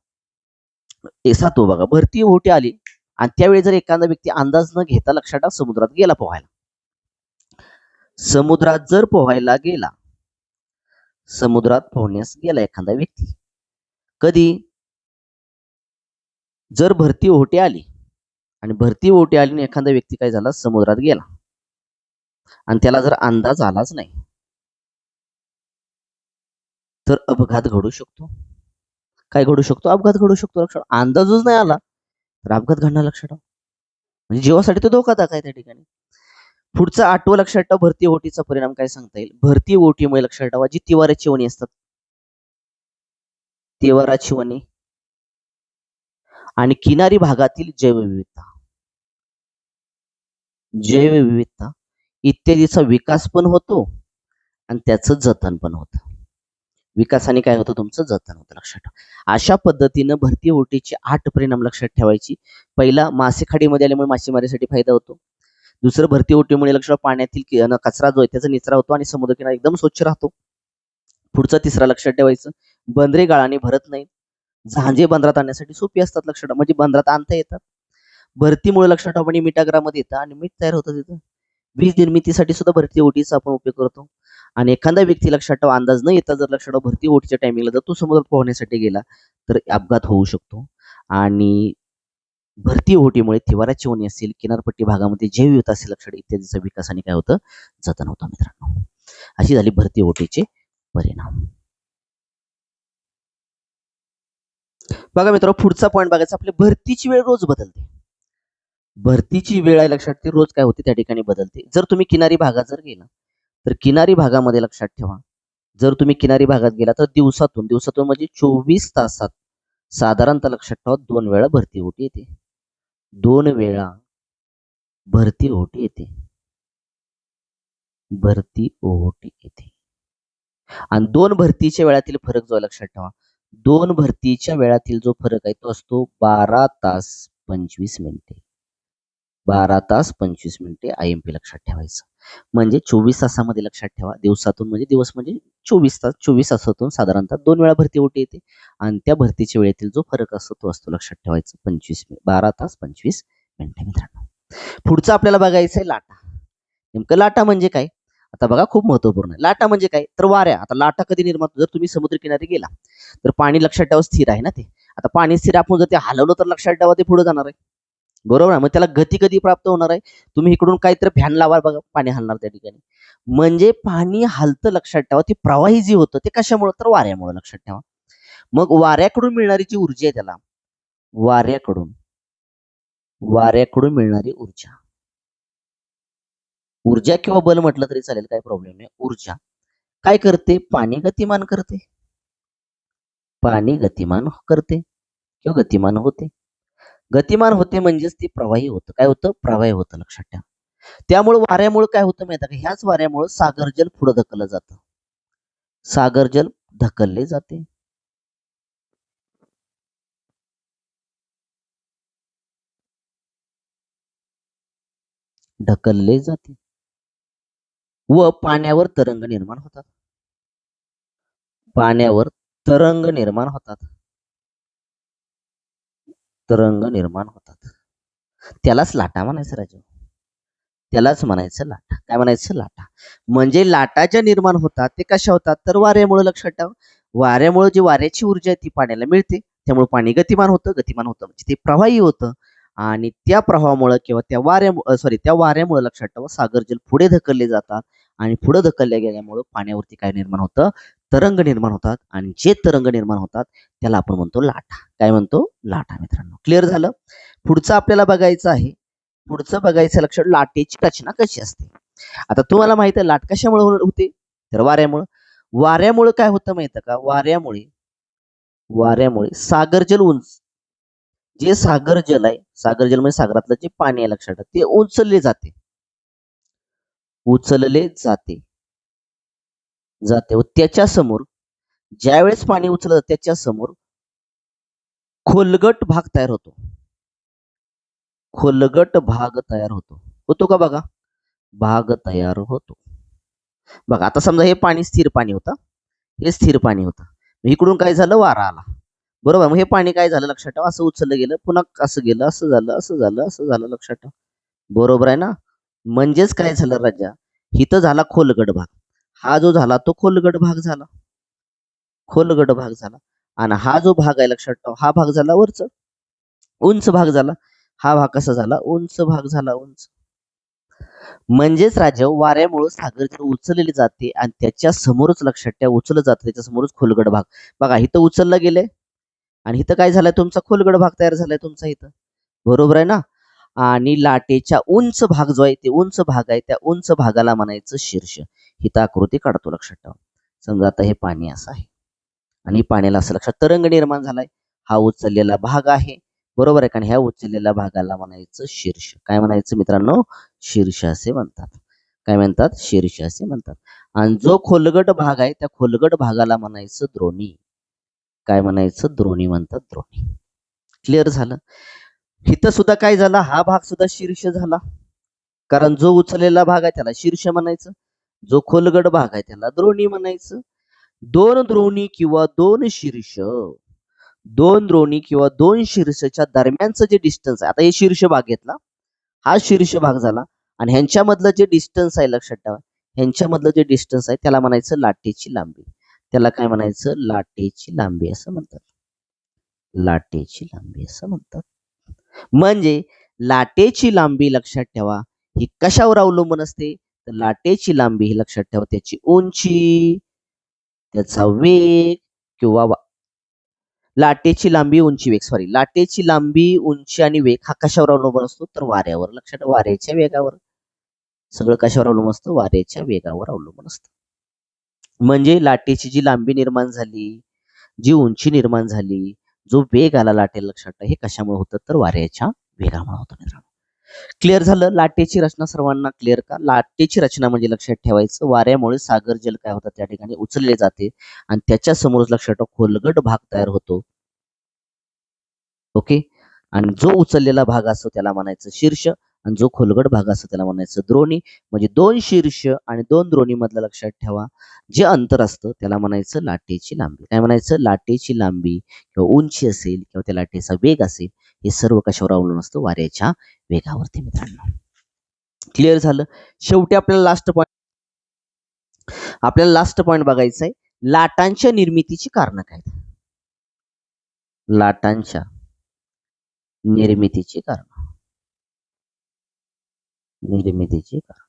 सातवं बघा, भरती ओहोटी आली आणि त्यावेळी जर एखादा व्यक्ती अंदाज न घेता लक्षात ठेवा समुद्रात गेला पोहायला. समुद्रात जर पोहायला गेला, समुद्रात पोहण्यास गेला एखादा व्यक्ती, कधी? जर भरती ओहोटी आली आणि भरती ओहोटी आली आणि एखादा व्यक्ती काय झाला समुद्रात गेला आणि त्याला जर अंदाज आलाच नाही तर अपघात घडू शकतो. काय घडू शकतो? अपघात घडू शकतो. लक्षात अंदाजच नाही आला तर अपघात घडणार. लक्षात ठेवा, म्हणजे जीवासाठी तो धोकादायक आहे त्या ठिकाणी. पुढचा 8वं लक्षात ठेवा, भरती ओहोटीचा परिणाम काय सांगता येईल? भरती ओहोटीमुळे लक्षात ठेवा जी तिवाराची वणी असतात, तिवाराची वणी आणि किनारी भागातील जैवविविधता, जैवविविधता इत्यादीचा विकास पण होतो आणि त्याचं जतन पण होतं. विकासाने काय होतं? तुमचं जतन होतं. लक्षात ठेवा. अशा पद्धतीनं भरती ओहोटीचे 8 परिणाम लक्षात ठेवायची. पहिला, मासे खाडीमध्ये आल्यामुळे मासेमारीसाठी फायदा होतो. दुसरं, भरती ओहोटीमुळे लक्षात पाण्यातील कचरा जो आहे त्याचा निचरा होतो आणि समुद्रकिनारा एकदम स्वच्छ राहतो. पुढचा तिसरा लक्षात ठेवायचं, बंदरे गाळाने भरत नाहीत. झांजे बंदरात आणण्यासाठी सोपी असतात. लक्षात ठेवा, म्हणजे बंदरात आणता येतात. भरतीमुळे लक्षात ठेवा, म्हणजे मिठागरामध्ये येतं आणि मीठ तयार होतं तिथं. वीज निर्मितीसाठी सुद्धा भरती ओहोटीचा आपण उपयोग करतो. आणि एखादा व्यक्ती लक्षात ठेवा अंदाज न येता जर लक्षात ठेवा भरती ओहोटीच्या टायमिंगला जर तो समुद्रात पोहण्यासाठी गेला तर अपघात होऊ शकतो. आणि भरती ओहोटीमुळे तिवाराची वणी असेल, किनारपट्टी भागामध्ये जैवविविधता असेल, लक्षात इत्यादीचा विकासाने काय होतं? जतन होतं मित्रांनो. अशी झाली भरती ओहोटीचे परिणाम. बघा मित्रांनो, पुढचा पॉईंट बघायचा, आपली भरतीची वेळ रोज बदलते. भरतीची वेळ आहे लक्षात ती रोज काय होते त्या ठिकाणी बदलते. जर तुम्ही किनारी भागात जर गेला तर किनारी भागामध्ये लक्षात ठेवा, जर तुम्ही किनारी भागात गेला तर दिवसातून दिवसातून म्हणजे 24 तासात साधारणतः लक्षात ठेवा 2 वेळा भरती ओहोटी येते. 2 वेळा भरती ओहोटी येते. भरती ओहोटी येते. आणि 2 भरतीच्या वेळातील फरक जो आहे लक्षात ठेवा, 2 भरतीच्या वेळातील जो फरक आहे तो असतो 12 तास 25 मिनिटे. 12 तास 25 मिनिटे IMP लक्षात ठेवायचं. म्हणजे 24 तासामध्ये लक्षात ठेवा, दिवसातून म्हणजे दिवस म्हणजे 24 तास, 24 तासातून साधारणतः 2 वेळा भरती ओहोटी येते आणि त्या भरतीच्या वेळेतील जो फरक असतो तो असतो लक्षात ठेवायचा 12 तास 25 मिनिटे मित्रांनो. पुढचं आपल्याला बघायचं आहे लाटा. नेमकं लाटा म्हणजे काय? आता बघा, खूप महत्वपूर्ण आहे. लाटा म्हणजे काय? तर वाऱ्या. आता लाटा कधी निर्माण होतात? जर तुम्ही समुद्रकिनारी गेला तर पाणी लक्षात ठेवा स्थिर आहे ना ते. आता पाणी स्थिर आपण जर ते हलवलं तर लक्षात ठेवा ते पुढे जाणार आहे. बरोबर आहे. मग त्याला गती कधी प्राप्त होणार आहे? तुम्ही इकडून काहीतरी फॅन लावा बघा, पाणी हलणार त्या ठिकाणी. म्हणजे पाणी हलतं लक्षात ठेवा. ते प्रवाही जे होतं ते कशामुळे? तर वाऱ्यामुळे लक्षात ठेवा. मग वाऱ्याकडून मिळणारी जी ऊर्जा आहे त्याला वाऱ्याकडून वाऱ्याकडून मिळणारी ऊर्जा, ऊर्जा किंवा बल म्हटलं तरी चालेल, काही प्रॉब्लेम नाही. ऊर्जा काय करते? पाणी गतिमान करते. पाणी गतिमान करते किंवा गतिमान होते. गतिमान होते म्हणजेच ते प्रवाही होतं. काय होतं? प्रवाही होतं लक्षात ठेवा. त्यामुळे वाऱ्यामुळे काय होतं माहिती आहे का? ह्याच वाऱ्यामुळे सागर जल पुढे ढकललं जातं. सागर जल ढकलले जाते. ढकलले जाते व पाण्यावर तरंग निर्माण होतात. पाण्यावर तरंग निर्माण होतात. तरंग निर्माण होतात. त्यालाच लाटा म्हणायचं राजू. त्यालाच म्हणायचं लाटा. काय म्हणायचं? लाटा. म्हणजे लाटा ज्या निर्माण होतात ते कशा होतात? तर वाऱ्यामुळे. लक्षात ठेवा, वाऱ्यामुळे जी वाऱ्याची ऊर्जा आहे ती पाण्याला मिळते. त्यामुळे पाणी गतिमान होतं. गतिमान होतं म्हणजे ते प्रवाही होतं आणि त्या प्रवाहामुळे किंवा त्या वाऱ्यामुळे लक्षात ठेवा सागर जल पुढे ढकलले जातात आणि पुढे ढकलले गेल्यामुळे पाण्यावरती काय निर्माण होतं? तरंग निर्माण होतात आणि जे तरंग निर्माण होतात त्याला आपण म्हणतो लाटा. काय म्हणतो? लाटा मित्रांनो. क्लिअर झालं? पुढचं आपल्याला बघायचं आहे. पुढचं बघायचं लक्षात, लाटेची रचना कशी असते. आता तुम्हाला माहित आहे लाट कशामुळे होते? तर वाऱ्यामुळे. वाऱ्यामुळे काय होतं माहित का? वाऱ्यामुळे सागर जल उंच, जे सागर जल आहे, सागर जल म्हणजे सागरातलं जे पाणी आहे लक्षात ठेवा, ते उचलले जाते व त्याच्या समोर ज्यावेळेस पाणी उचललं त्याच्या समोर खोलगट भाग तयार होतो. खोलगट भाग तयार होतो का बघा? भाग तयार होतो. बघा आता समजा हे पाणी स्थिर पाणी होतं, हे स्थिर पाणी होतं. इकडून काय झालं? वारा आला. बरोबर. मग हे पाणी काय झालं? लक्षात ठेवा. असं उचललं गेलं, पुन्हा असं गेलं, असं झालं, असं झालं, असं झालं. लक्षात ठेवा. बरोबर आहे ना? म्हणजेच काय झालं राजा? इथं झाला खोलगट भाग. हा जो झाला तो खोलगट भाग झाला. खोलगट भाग झाला. आणि हा जो भाग आहे लक्षात ठेवा, हा भाग झाला वरच उंच भाग झाला. हा भाग कसा झाला? उंच भाग झाला. उंच. म्हणजेच राजा वाऱ्यामुळे सागर जल उचलले जाते आणि त्याच्या समोरच लक्षात ठेवा उचललं जातं, त्याच्या समोरच खोलगट भाग. बघा इथं उचललं गेलंय आणि इथं काय झालंय? तुमचा खोलगट भाग तयार झालाय तुमचा इथं. बरोबर आहे ना? आणि लाटेच्या उंच भाग जो आहे ते उंच भाग आहे, त्या उंच भागाला म्हणायचं शीर्ष. इथं आकृती काढतो लक्षात ठेवा. समजा आता हे पाणी असं आहे आणि पाण्याला असं लक्षात तरंग निर्माण झालाय. हा उचललेला भाग आहे. बरोबर आहे का? ह्या उचललेल्या भागाला म्हणायचं शीर्ष. काय म्हणायचं मित्रांनो? शीर्ष असे म्हणतात. काय म्हणतात? शीर्ष असे म्हणतात. आणि जो खोलगट भाग आहे त्या खोलगट भागाला म्हणायचं द्रोणी. काय म्हणायचं? द्रोणी म्हणतात. द्रोणी. क्लिअर झालं? इथं सुद्धा काय झालं? हा भाग सुद्धा शीर्ष झाला. कारण जो उचललेला भाग आहे त्याला शीर्ष म्हणायचं, जो खोलगट भाग आहे त्याला द्रोणी म्हणायचं. दोन द्रोणी किंवा दोन शीर्ष, दोन द्रोणी किंवा दोन शीर्षच्या दरम्यानचं जे डिस्टन्स आहे, आता हे शीर्ष भाग घेतला, हा शीर्ष भाग झाला आणि ह्यांच्यामधलं जे डिस्टन्स आहे लक्षात ठेवा, ह्यांच्यामधलं जे डिस्टन्स आहे त्याला म्हणायचं लाटेची लांबी. त्याला काय म्हणायचं? लाटेची लांबी असं म्हणतात. लाटेची लांबी असं म्हणतात. म्हणजे लाटेची लांबी लक्षात ठेवा ही कशावर अवलंबून असते? तर लाटेची लांबी ही लक्षात ठेवा त्याची उंची, त्याचा वेग किंवा लाटेची लांबी, उंची, वेग. सॉरी, लाटेची लांबी, उंची आणि वेग हा कशावर अवलंबून असतो? तर वाऱ्यावर. लक्षात ठेवा, वाऱ्याच्या वेगावर. सगळं कशावर अवलंबून असतं? वाऱ्याच्या वेगावर अवलंबून असतं. म्हणजे लाटेची जी लांबी निर्माण झाली, जी उंची निर्माण झाली, जो वेग आला लाटेला लक्षात ठेवा, हे कशामुळे होतं? तर वाऱ्याच्या वेगामुळे होतं मित्रांनो. क्लिअर झालं? लाटेची रचना सर्वांना क्लिअर का? लाटेची रचना म्हणजे लक्षात ठेवायचं वाऱ्यामुळे सागर जल काय होतं त्या ठिकाणी उचलले जाते आणि त्याच्या समोर लक्षात ठेवा खोलगट भाग तयार होतो. ओके. आणि जो उचललेला भाग असतो त्याला म्हणायचं शीर्ष आणि जो खोलगट भाग असतो त्याला म्हणायचं द्रोणी. म्हणजे दोन शीर्ष आणि दोन द्रोणी मधलं लक्षात ठेवा जे अंतर असतं त्याला म्हणायचं लाटेची लांबी. काय म्हणायचं? लाटेची लांबी किंवा उंची असेल किंवा त्या लाटेचा वेग असेल हे सर्व कशावर अवलंबून असतं? वाऱ्याच्या वेगावरती मित्रांनो. क्लिअर झालं? शेवटी आपल्याला लास्ट पॉइंट बघायचा आहे. लाटांच्या निर्मितीची कारण काय? लाटांच्या निर्मितीची कारण. निर्मितीची कारण.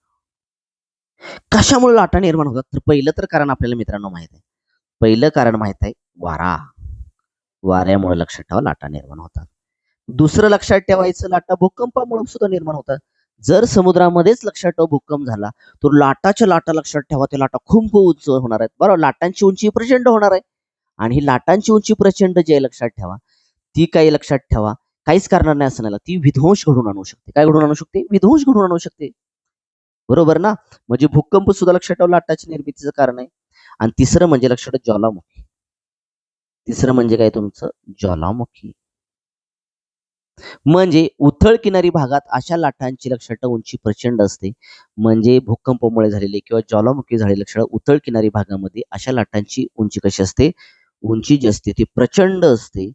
कशामुळे लाटा निर्माण होतात? तर पहिलं तर कारण आपल्याला मित्रांनो माहित आहे. पहिलं कारण माहित आहे वारा. वाऱ्यामुळे लक्षात ठेवा लाटा निर्माण होतात. दुसरं लक्षात ठेवायचं लाटा भूकंपामुळे सुद्धा निर्माण होतात. जर समुद्रामध्येच लक्षात ठेवा भूकंप झाला तर लाटाच्या लाटा लक्षात ठेवा त्या लाटा खूप उंच होणार आहेत. बरोबर, लाटांची उंची प्रचंड होणार आहे आणि ही लाटांची उंची प्रचंड जी आहे लक्षात ठेवा ती काही लक्षात ठेवा काहीच करणार नाही असं नाही, ती विध्वंस घडून आणू शकते. काय घडून आणू शकते? विध्वंस घडून आणू शकते. बरोबर ना? म्हणजे भूकंप सुद्धा लक्षात ठेवा लाटाची निर्मितीचं कारण आहे. आणि तिसरं म्हणजे लक्षात ठेवा ज्वालामुखी. तिसरं म्हणजे काय तुमचं? ज्वालामुखी. म्हणजे उथळ किनारी भागात अशा लाटांची लक्षात ठेवा उंची प्रचंड असते. म्हणजे भूकंपामुळे झालेली किंवा ज्वालामुखी झालेली लक्षात ठेवा उथळ किनारी भागामध्ये अशा लाटांची उंची कशी असते? उंची जी असते ती प्रचंड असते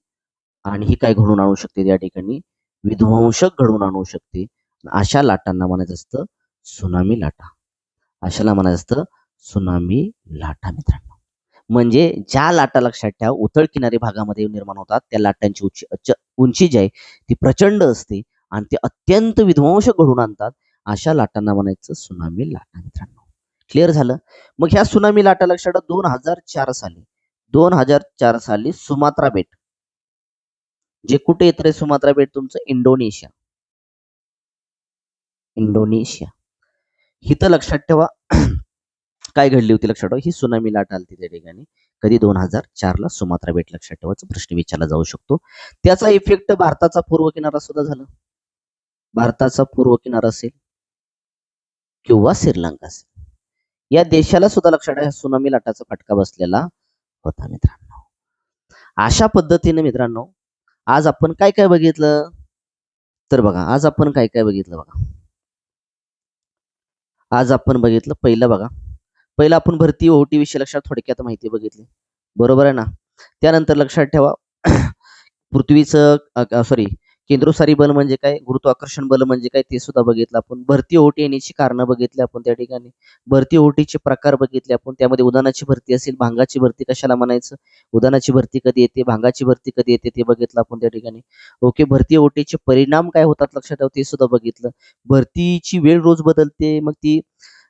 आणि ही काय घडून आणू शकते त्या ठिकाणी? विध्वंसक घडून आणू शकते. अशा लाटांना म्हणायचं असतं सुनामी लाटा. अशाला म्हणायचं असतं सुनामी लाटा मित्रांनो. म्हणजे ज्या लाटा लक्षात ठेवा उथळ किनारी भागामध्ये निर्माण होतात त्या लाटांची उंची जी आहे ती प्रचंड असते आणि ते अत्यंत विध्वंसक घडून आणतात. अशा लाटांना म्हणायचं सुनामी लाटा मित्रांनो. क्लिअर झालं? मग ह्या सुनामी लाटा लक्षात ठेवा 2004 साली सुमात्रा बेट, जे कुठे येत रे सुमात्रा बेट तुमचं? इंडोनेशिया. इंडोनेशिया. हिथं लक्षात ठेवा काय घडली होती लक्षात ठेवा ही सुनामी लाट आली त्या ठिकाणी. कधी? 2004 ला सुमात्रा बेट लक्षात ठेवायचा प्रश्न विचारला जाऊ शकतो. त्याचा इफेक्ट भारताचा पूर्व किनारा सुद्धा झाला. भारताचा पूर्व किनारा असेल किंवा श्रीलंका असेल या देशाला सुद्धा लक्षात ठेवा सुनामी लाटाचा फटका बसलेला होता मित्रांनो. अशा पद्धतीने मित्रांनो आज आपण काय काय बघितलं, तर बघा आज आपण काय काय बघितलं बघा. आज आपण बघितलं पहिलं बघा, पहिलं आपण भरती ओहोटी विषयी लक्षात थोडक्यात माहिती बघितली, बरोबर आहे ना. त्यानंतर लक्षात ठेवा पृथ्वीचं सॉरी केंद्रोसारी बल म्हणजे काय, गुरुत्वाकर्षण बल म्हणजे काय ते सुद्धा बघितलं आपण. भरती ओहोटी येण्याची कारणं बघितली आपण त्या ठिकाणी. भरती ओहोटीचे प्रकार बघितले आपण. त्यामध्ये उदानाची भरती असेल, भांगाची भरती कशाला म्हणायचं, उदानाची भरती कधी येते, भांगाची भरती कधी येते ते बघितलं आपण त्या ठिकाणी. ओके, भरती ओहोटीचे परिणाम काय होतात लक्षात ठेवा ते सुद्धा बघितलं. भरतीची वेळ रोज बदलते, मग ती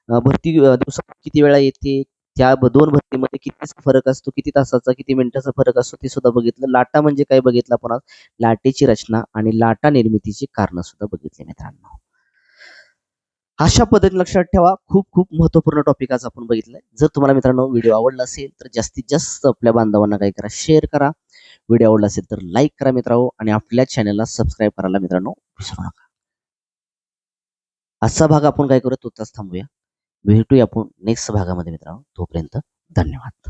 भरती दिवसात किती वेळा येते, त्या दोन भरतीमध्ये किती फरक असतो, किती तासाचा किती मिनिटाचा फरक असतो ते सुद्धा बघितलं. लाटा म्हणजे काय बघितलं आपण आज. लाटेची रचना आणि लाटा निर्मितीची कारण सुद्धा बघितली मित्रांनो. अशा पद्धतीने लक्षात ठेवा, खूप खूप महत्वपूर्ण टॉपिक आज आपण बघितलंय. जर तुम्हाला मित्रांनो व्हिडिओ आवडला असेल तर जास्तीत जास्त आपल्या बांधवांना काय करा, शेअर करा. व्हिडिओ आवडला असेल तर लाईक करा मित्रांनो, आणि आपल्या चॅनलला सबस्क्राईब करायला मित्रांनो विसरू नका. असा भाग आपण काय करू, तोच थांबूया. भेटूया आपण नेक्स्ट भागामध्ये मित्रांनो. तोपर्यंत धन्यवाद.